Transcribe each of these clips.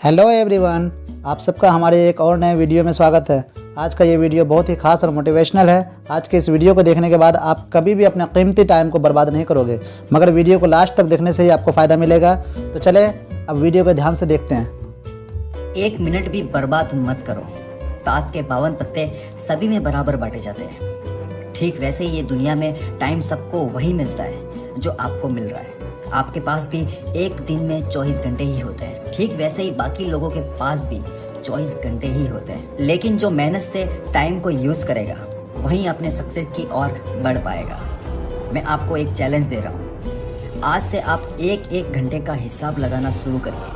Hello everyone, आप सबका हमारे एक और नए वीडियो में स्वागत है। आज का ये वीडियो बहुत ही खास और मोटिवेशनल है। आज के इस वीडियो को देखने के बाद आप कभी भी अपने कीमती टाइम को बर्बाद नहीं करोगे, मगर वीडियो को लास्ट तक देखने से ही आपको फ़ायदा मिलेगा। तो चले अब वीडियो को ध्यान से देखते हैं। 1 मिनट भी बर्बाद मत करो। ताश के 52 पत्ते सभी में बराबर बांटे जाते हैं। ठीक वैसे ही ये दुनिया में टाइम सबको वही मिलता है जो आपको मिल रहा है। आपके पास भी एक दिन में 24 घंटे ही होते हैं। ठीक वैसे ही बाकी लोगों के पास भी 24 घंटे ही होते हैं। लेकिन जो मेहनत से टाइम को यूज करेगा वही अपने सक्सेस की ओर बढ़ पाएगा। मैं आपको एक चैलेंज दे रहा हूँ। आज से आप एक एक घंटे का हिसाब लगाना शुरू करिए।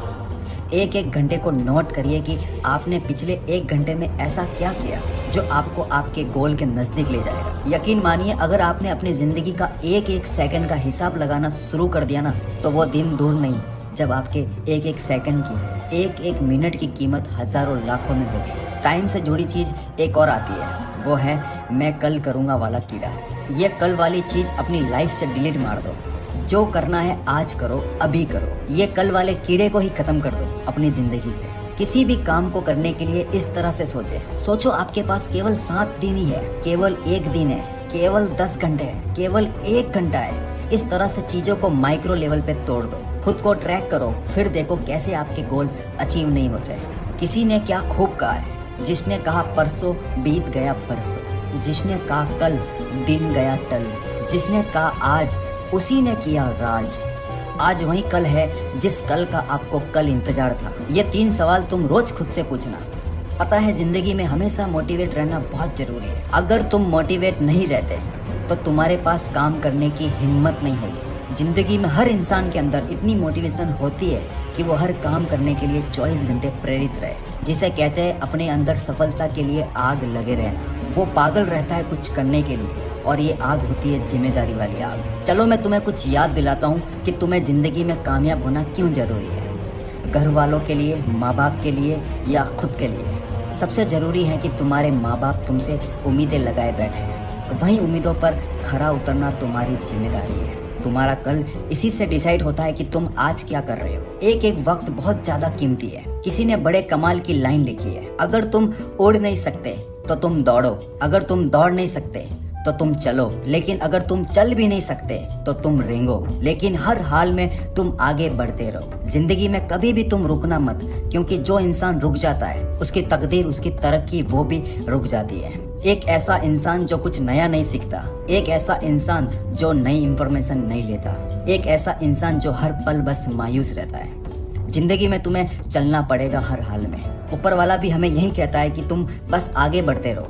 एक एक घंटे को नोट करिए कि आपने पिछले 1 घंटे में ऐसा क्या किया जो आपको आपके गोल के नज़दीक ले जाएगा। यकीन मानिए, अगर आपने अपनी ज़िंदगी का एक एक सेकंड का हिसाब लगाना शुरू कर दिया ना, तो वो दिन दूर नहीं जब आपके एक एक सेकंड की, एक एक मिनट की कीमत हज़ारों लाखों में होगी। टाइम से जुड़ी चीज़ एक और आती है, वो है मैं कल करूँगा वाला कीड़ा। ये कल वाली चीज़ अपनी लाइफ से डिलीट मार दो। जो करना है आज करो, अभी करो। ये कल वाले कीड़े को ही खत्म कर दो अपनी जिंदगी से। किसी भी काम को करने के लिए इस तरह से सोचो आपके पास केवल 7 दिन ही है, केवल 1 दिन है, केवल 10 घंटे है, केवल 1 घंटा है। इस तरह से चीजों को माइक्रो लेवल पे तोड़ दो। खुद को ट्रैक करो, फिर देखो कैसे आपके गोल अचीव नहीं होते। किसी ने क्या खूब कहा है, जिसने कहा परसों बीत गया परसों, जिसने कहा कल दिन गया टल, जिसने कहा आज उसी ने किया राज। आज वही कल है जिस कल का आपको कल इंतजार था। ये 3 सवाल तुम रोज खुद से पूछना। पता है, जिंदगी में हमेशा मोटिवेट रहना बहुत जरूरी है। अगर तुम मोटिवेट नहीं रहते तो तुम्हारे पास काम करने की हिम्मत नहीं होगी। जिंदगी में हर इंसान के अंदर इतनी मोटिवेशन होती है कि वो हर काम करने के लिए 24 घंटे प्रेरित रहे। जिसे कहते हैं अपने अंदर सफलता के लिए आग लगे रहना। वो पागल रहता है कुछ करने के लिए, और ये आग होती है जिम्मेदारी वाली आग। चलो मैं तुम्हें कुछ याद दिलाता हूँ कि तुम्हें जिंदगी में कामयाब होना क्यों जरूरी है। घर वालों के लिए, माँ बाप के लिए या खुद के लिए। सबसे जरूरी है कि तुम्हारे माँ बाप तुमसे उम्मीदें लगाए बैठे हैं। वही उम्मीदों पर खरा उतरना तुम्हारी जिम्मेदारी है। तुम्हारा कल इसी से डिसाइड होता है कि तुम आज क्या कर रहे हो। एक एक वक्त बहुत ज्यादा कीमती है। किसी ने बड़े कमाल की लाइन लिखी है, अगर तुम उड़ नहीं सकते तो तुम दौड़ो, अगर तुम दौड़ नहीं सकते तो तुम चलो, लेकिन अगर तुम चल भी नहीं सकते तो तुम रेंगो। लेकिन हर हाल में तुम आगे बढ़ते रहो। जिंदगी में कभी भी तुम रुकना मत, क्योंकि जो इंसान रुक जाता है उसकी तकदीर, उसकी तरक्की वो भी रुक जाती है। एक ऐसा इंसान जो कुछ नया नहीं सीखता, एक ऐसा इंसान जो नई इंफॉर्मेशन नहीं लेता, एक ऐसा इंसान जो हर पल बस मायूस रहता है। जिंदगी में तुम्हें चलना पड़ेगा हर हाल में। ऊपर वाला भी हमें यही कहता है कि तुम बस आगे बढ़ते रहो,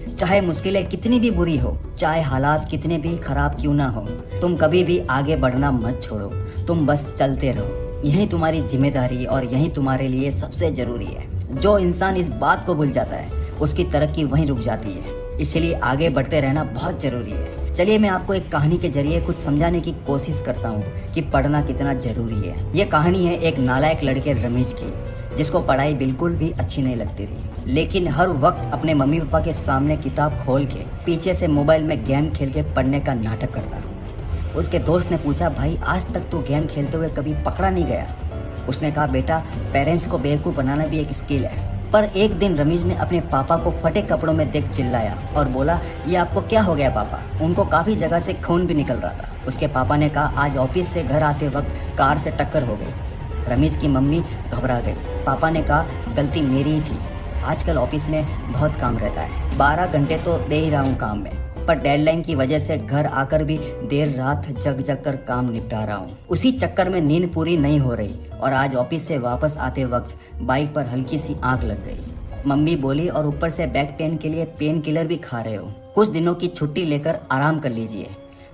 चाहे मुश्किलें कितनी भी बुरी हो, चाहे हालात कितने भी खराब क्यों ना हो, तुम कभी भी आगे बढ़ना मत छोड़ो। तुम बस चलते रहो। यही तुम्हारी जिम्मेदारी और यही तुम्हारे लिए सबसे जरूरी है। जो इंसान इस बात को भूल जाता है उसकी तरक्की वहीं रुक जाती है। इसलिए आगे बढ़ते रहना बहुत जरूरी है। चलिए मैं आपको एक कहानी के जरिए कुछ समझाने की कोशिश करता हूँ कि पढ़ना कितना जरूरी है। ये कहानी है एक नालायक लड़के रमेश की, जिसको पढ़ाई बिल्कुल भी अच्छी नहीं लगती थी, लेकिन हर वक्त अपने मम्मी पापा के सामने किताब खोल के पीछे से मोबाइल में गेम खेल के पढ़ने का नाटक करता। उसके दोस्त ने पूछा, भाई आज तक तो गेम खेलते हुए कभी पकड़ा नहीं गया। उसने कहा, बेटा पेरेंट्स को बेवकूफ़ बनाना भी एक स्किल है। पर एक दिन रमेश ने अपने पापा को फटे कपड़ों में देख चिल्लाया और बोला, ये आपको क्या हो गया पापा। उनको काफ़ी जगह से खून भी निकल रहा था। उसके पापा ने कहा, आज ऑफिस से घर आते वक्त कार से टक्कर हो गई। रमेश की मम्मी घबरा गई। पापा ने कहा, गलती मेरी ही थी, आजकल ऑफिस में बहुत काम रहता है, 12 घंटे तो दे ही रहा हूँ काम में, पर डेडलाइन की वजह से घर आकर भी देर रात जग जग कर काम निपटा रहा हूँ। उसी चक्कर में नींद पूरी नहीं हो रही और आज ऑफिस से वापस आते वक्त बाइक पर हल्की सी आग लग गई। मम्मी बोली, और ऊपर से बैक पेन के लिए पेन किलर भी खा रहे हो, कुछ दिनों की छुट्टी लेकर आराम कर लीजिए।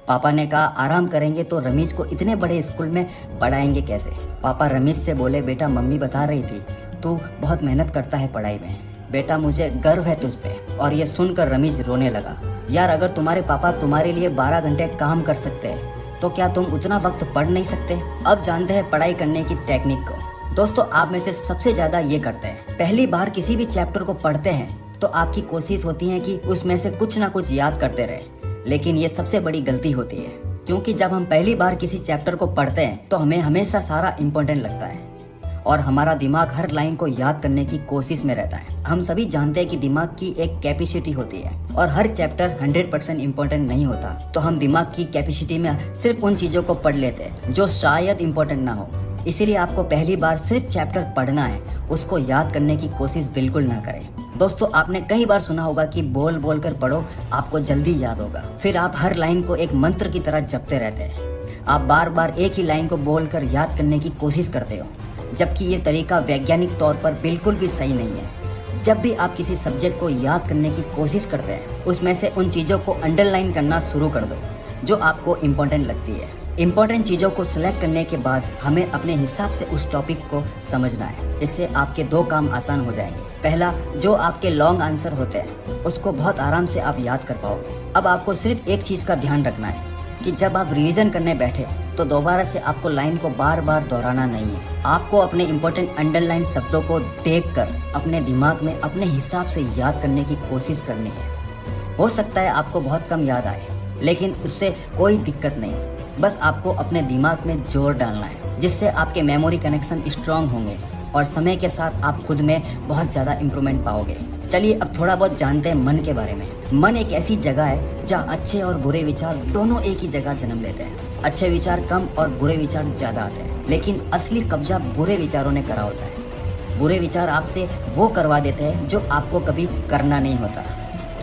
पापा ने कहा, आराम करेंगे तो रमेश को इतने बड़े स्कूल में पढ़ाएंगे कैसे। पापा रमेश से बोले, बेटा मम्मी बता रही थी तू बहुत मेहनत करता है पढ़ाई में, बेटा मुझे गर्व है तुझ पे। और ये सुनकर रमेश रोने लगा। यार अगर तुम्हारे पापा तुम्हारे लिए 12 घंटे काम कर सकते हैं तो क्या तुम उतना वक्त पढ़ नहीं सकते। अब जानते हैं पढ़ाई करने की टेक्निक को। दोस्तों आप में से सबसे ज्यादा ये करते हैं, पहली बार किसी भी चैप्टर को पढ़ते हैं तो आपकी कोशिश होती है कि उसमें से कुछ ना कुछ याद करते रहे, लेकिन ये सबसे बड़ी गलती होती है, क्योंकि जब हम पहली बार किसी चैप्टर को पढ़ते हैं तो हमें हमेशा सारा इम्पोर्टेंट लगता है और हमारा दिमाग हर लाइन को याद करने की कोशिश में रहता है। हम सभी जानते हैं कि दिमाग की एक कैपेसिटी होती है और हर चैप्टर 100% इम्पोर्टेंट नहीं होता, तो हम दिमाग की कैपेसिटी में सिर्फ उन चीज़ों को पढ़ लेते हैं जो शायद इम्पोर्टेंट ना हो। इसीलिए आपको पहली बार सिर्फ चैप्टर पढ़ना है, उसको याद करने की कोशिश बिल्कुल ना करें। दोस्तों, आपने कई बार सुना होगा कि बोल बोल कर पढ़ो, आपको जल्दी याद होगा। फिर आप हर लाइन को एक मंत्र की तरह जपते रहते हैं। आप बार बार एक ही लाइन को बोलकर याद करने की कोशिश करते हो, जबकि ये तरीका वैज्ञानिक तौर पर बिल्कुल भी सही नहीं है। जब भी आप किसी सब्जेक्ट को याद करने की कोशिश करते हैं, उसमें से उन चीज़ों को अंडरलाइन करना शुरू कर दो जो आपको इम्पोर्टेंट लगती है। इम्पोर्टेंट चीज़ों को सिलेक्ट करने के बाद हमें अपने हिसाब से उस टॉपिक को समझना है। इससे आपके 2 काम आसान हो जाएंगे। पहला, जो आपके लॉन्ग आंसर होते हैं उसको बहुत आराम से आप याद कर पाओगे। अब आपको सिर्फ एक चीज़ का ध्यान रखना है कि जब आप रिवीजन करने बैठे तो दोबारा से आपको लाइन को बार बार दोहराना नहीं है। आपको अपने इम्पोर्टेंट अंडरलाइन शब्दों को देखकर अपने दिमाग में अपने हिसाब से याद करने की कोशिश करनी है। हो सकता है आपको बहुत कम याद आए, लेकिन उससे कोई दिक्कत नहीं। बस आपको अपने दिमाग में जोर डालना है, जिससे आपके मेमोरी कनेक्शन स्ट्रांग होंगे और समय के साथ आप खुद में बहुत ज़्यादा इम्प्रूवमेंट पाओगे। चलिए अब थोड़ा बहुत जानते हैं मन के बारे में। मन एक ऐसी जगह है जहाँ अच्छे और बुरे विचार दोनों एक ही जगह जन्म लेते हैं। अच्छे विचार कम और बुरे विचार ज़्यादा आते हैं, लेकिन असली कब्जा बुरे विचारों ने करा होता है। बुरे विचार आपसे वो करवा देते हैं जो आपको कभी करना नहीं होता।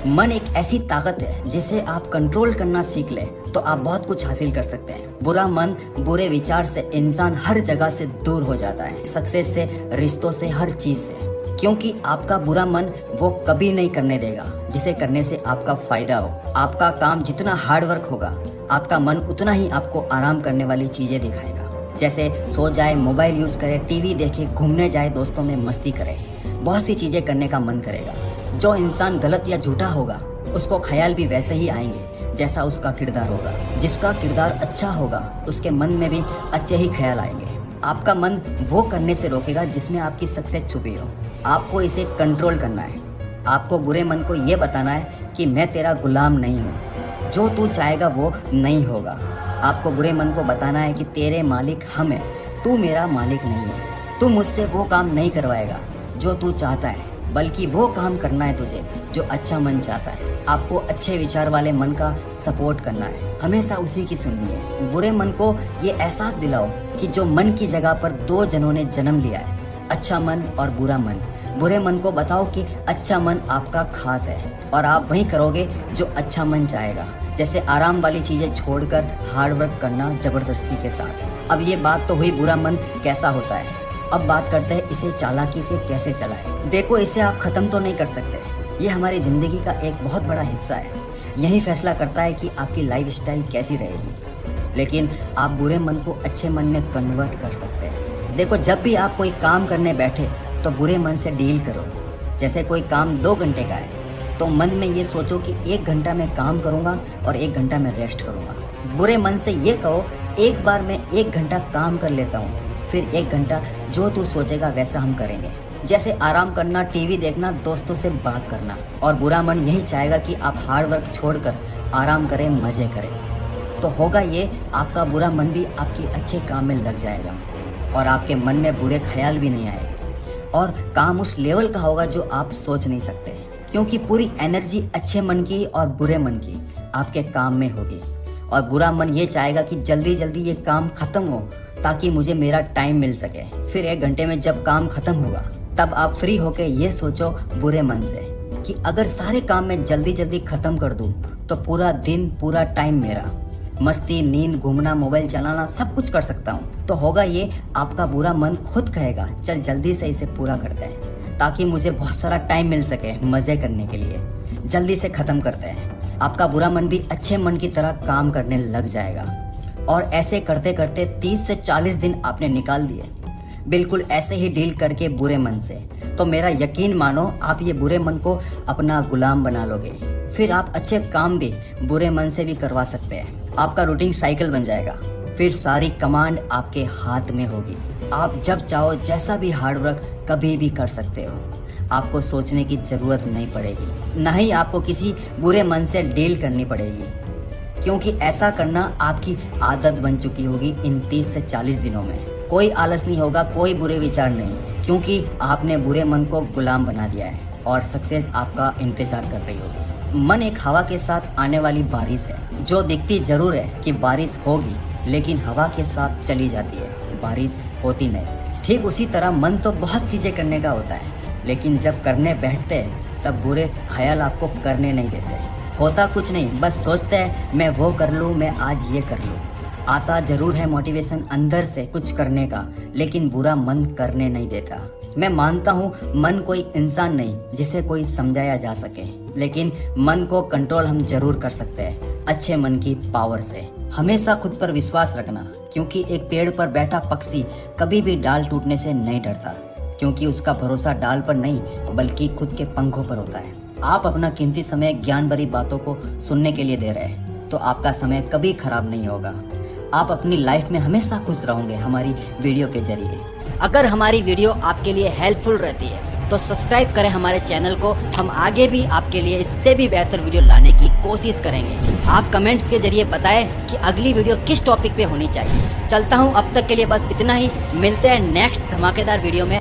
मन एक ऐसी ताकत है जिसे आप कंट्रोल करना सीख ले तो आप बहुत कुछ हासिल कर सकते हैं। बुरा मन, बुरे विचार से इंसान हर जगह से दूर हो जाता है, सक्सेस से, रिश्तों से, हर चीज से। क्योंकि आपका बुरा मन वो कभी नहीं करने देगा जिसे करने से आपका फायदा हो। आपका काम जितना हार्ड वर्क होगा, आपका मन उतना ही आपको आराम करने वाली चीजें दिखाएगा। जैसे सो जाए, मोबाइल यूज करे, टीवी देखे, घूमने जाए, दोस्तों में मस्ती करे, बहुत सी चीजें करने का मन करेगा। जो इंसान गलत या झूठा होगा उसको ख्याल भी वैसे ही आएंगे जैसा उसका किरदार होगा। जिसका किरदार अच्छा होगा उसके मन में भी अच्छे ही ख्याल आएंगे। आपका मन वो करने से रोकेगा जिसमें आपकी सक्सेस छुपी हो। आपको इसे कंट्रोल करना है। आपको बुरे मन को ये बताना है कि मैं तेरा गुलाम नहीं हूँ, जो तू चाहेगा वो नहीं होगा। आपको बुरे मन को बताना है कि तेरे मालिक हम हैं, तू मेरा मालिक नहीं है। तू मुझसे वो काम नहीं करवाएगा जो तू चाहता है, बल्कि वो काम करना है तुझे जो अच्छा मन चाहता है। आपको अच्छे विचार वाले मन का सपोर्ट करना है, हमेशा उसी की सुननी है। बुरे मन को ये एहसास दिलाओ कि जो मन की जगह पर 2 जनों ने जन्म लिया है, अच्छा मन और बुरा मन। बुरे मन को बताओ कि अच्छा मन आपका खास है और आप वही करोगे जो अच्छा मन चाहेगा, जैसे आराम वाली चीजें छोड़कर हार्ड वर्क करना जबरदस्ती के साथ। अब ये बात तो हुई बुरा मन कैसा होता है। अब बात करते हैं इसे चालाकी से कैसे चलाएं। देखो, इसे आप खत्म तो नहीं कर सकते, ये हमारी जिंदगी का एक बहुत बड़ा हिस्सा है। यही फैसला करता है कि आपकी लाइफ स्टाइल कैसी रहेगी। लेकिन आप बुरे मन को अच्छे मन में कन्वर्ट कर सकते हैं। देखो, जब भी आप कोई काम करने बैठे तो बुरे मन से डील करो। जैसे कोई काम 2 घंटे का है तो मन में ये सोचो कि 1 घंटा मैं काम करूँगा और 1 घंटा मैं रेस्ट करूँगा। बुरे मन से ये कहो, एक बार मैं 1 घंटा काम कर लेता हूँ, फिर 1 घंटा जो तू सोचेगा वैसा हम करेंगे। जैसे आराम करना, टीवी देखना, दोस्तों से बात करना। और बुरा मन यही चाहेगा कि आप हार्ड वर्क छोड़कर आराम करें, मजे करें। तो होगा ये, आपका बुरा मन भी आपकी अच्छे काम में लग जाएगा और आपके मन में बुरे ख्याल भी नहीं आएंगे और काम उस लेवल का होगा जो आप सोच नहीं सकते, क्योंकि पूरी एनर्जी अच्छे मन की और बुरे मन की आपके काम में होगी। और बुरा मन ये चाहेगा कि जल्दी जल्दी ये काम खत्म हो ताकि मुझे मेरा टाइम मिल सके। फिर 1 घंटे में जब काम खत्म होगा तब आप फ्री होके ये सोचो बुरे मन से कि अगर सारे काम मैं जल्दी जल्दी खत्म कर दूं तो पूरा दिन, पूरा टाइम मेरा, मस्ती, नींद, घूमना, मोबाइल चलाना, सब कुछ कर सकता हूँ। तो होगा ये, आपका बुरा मन खुद कहेगा चल जल्दी से इसे पूरा करते हैं ताकि मुझे बहुत सारा टाइम मिल सके मज़े करने के लिए, जल्दी से ख़त्म करते हैं। आपका बुरा मन भी अच्छे मन की तरह काम करने लग जाएगा और ऐसे करते करते 30 से 40 दिन आपने निकाल दिए, बिल्कुल ऐसे ही डील करके बुरे मन से। तो मेरा यकीन मानो, आप ये बुरे मन को अपना गुलाम बना लोगे। फिर आप अच्छे काम भी बुरे मन से भी करवा सकते हैं। आपका रूटीन साइकिल बन जाएगा। फिर सारी कमांड आपके हाथ में होगी। आप जब चाहो जैसा भी हार्ड वर्क कभी भी कर सकते हो। आपको सोचने की ज़रूरत नहीं पड़ेगी, ना ही आपको किसी बुरे मन से डील करनी पड़ेगी, क्योंकि ऐसा करना आपकी आदत बन चुकी होगी इन 30 से 40 दिनों में। कोई आलस नहीं होगा, कोई बुरे विचार नहीं, क्योंकि आपने बुरे मन को गुलाम बना दिया है और सक्सेस आपका इंतजार कर रही होगी। मन एक हवा के साथ आने वाली बारिश है, जो दिखती जरूर है कि बारिश होगी, लेकिन हवा के साथ चली जाती है, बारिश होती नहीं। ठीक उसी तरह मन तो बहुत चीज़ें करने का होता है, लेकिन जब करने बैठते हैं तब बुरे ख्याल आपको करने नहीं देते। होता कुछ नहीं, बस सोचते हैं मैं वो कर लूँ, मैं आज ये कर लूँ। आता जरूर है मोटिवेशन अंदर से कुछ करने का, लेकिन बुरा मन करने नहीं देता। मैं मानता हूँ मन कोई इंसान नहीं जिसे कोई समझाया जा सके, लेकिन मन को कंट्रोल हम जरूर कर सकते हैं अच्छे मन की पावर से। हमेशा खुद पर विश्वास रखना, क्योंकि एक पेड़ पर बैठा पक्षी कभी भी डाल टूटने से नहीं डरता, क्योंकि उसका भरोसा डाल पर नहीं बल्कि खुद के पंखों पर होता है। आप अपना कीमती समय ज्ञान भरी बातों को सुनने के लिए दे रहे हैं तो आपका समय कभी खराब नहीं होगा। आप अपनी लाइफ में हमेशा खुश रहोगे हमारी वीडियो के जरिए। अगर हमारी वीडियो आपके लिए हेल्पफुल रहती है तो सब्सक्राइब करें हमारे चैनल को। हम आगे भी आपके लिए इससे भी बेहतर वीडियो लाने की कोशिश करेंगे। आप कमेंट्स के जरिए बताएं कि अगली वीडियो किस टॉपिक पे होनी चाहिए। चलता हूं, अब तक के लिए बस इतना ही। मिलते हैं नेक्स्ट धमाकेदार वीडियो में।